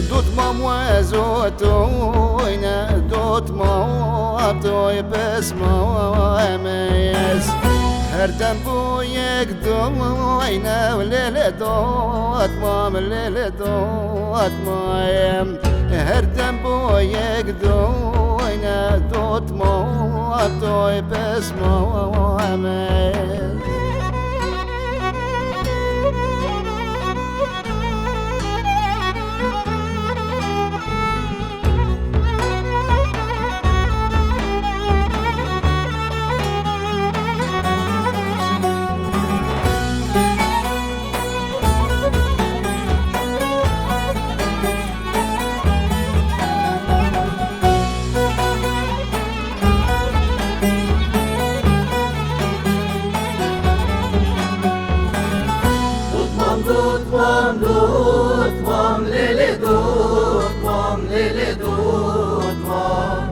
دوت ما موازوتوينا دوت ما توي بس ما ميس هر دم بو یک دوینا ولل دوت ما ولل دوت ما هر دم بو یک دوینا دوت ما توي بس ما ميس دوتمام لیلی دوتمام لیلی دوتمام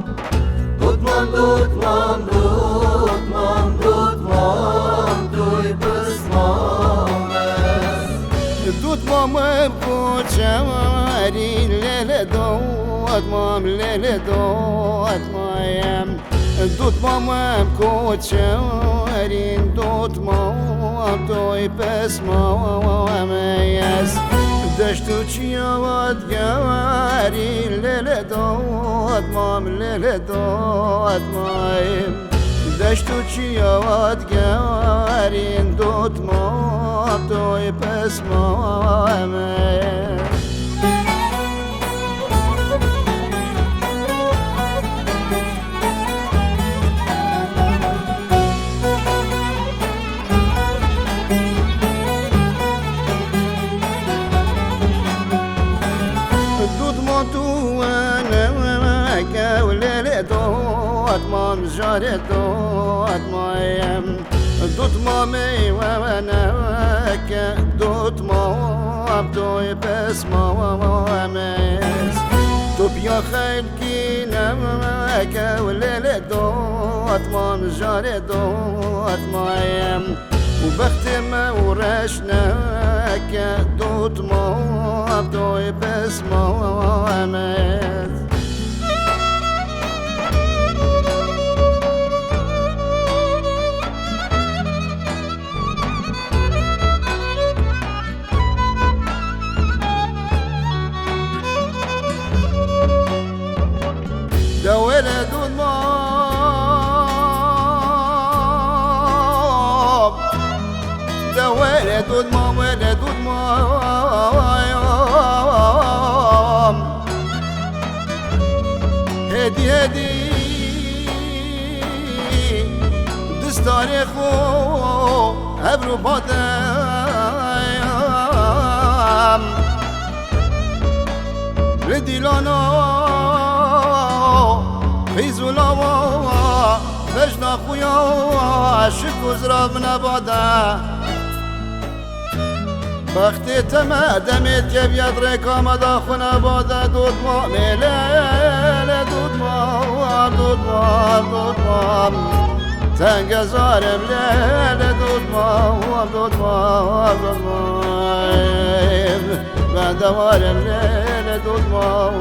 توی بسمام دوتمام بوچاری لیلی دوتمام لیلی دوتمام دوتمام کوچاری دوتمام توی بسمام دشتو چیوات گواری لیلی دوتمام لیلی دوتمام دشتو چیوات گواری دوتمام توی بسمام دوتمام جاری دوتمام دوتمامی و نوک دوتمام توی بسمام تو بیا خلقی نوک ولل دوتمام جاری دوتمام و بخت مورش نوک دوتمام توی بسمام ده ولد المام ده ولد المام ولد المام هدي هدي دستاني خو هبرو بادم ردي لانا فیزولاوا بجنا خویا شکو زراب نباده وقتی تمه دمید که بیاد رکام داخو نباده دود ما میلیل دود ما تنگ زارم لیل دود ما من دوارم لیل دود ما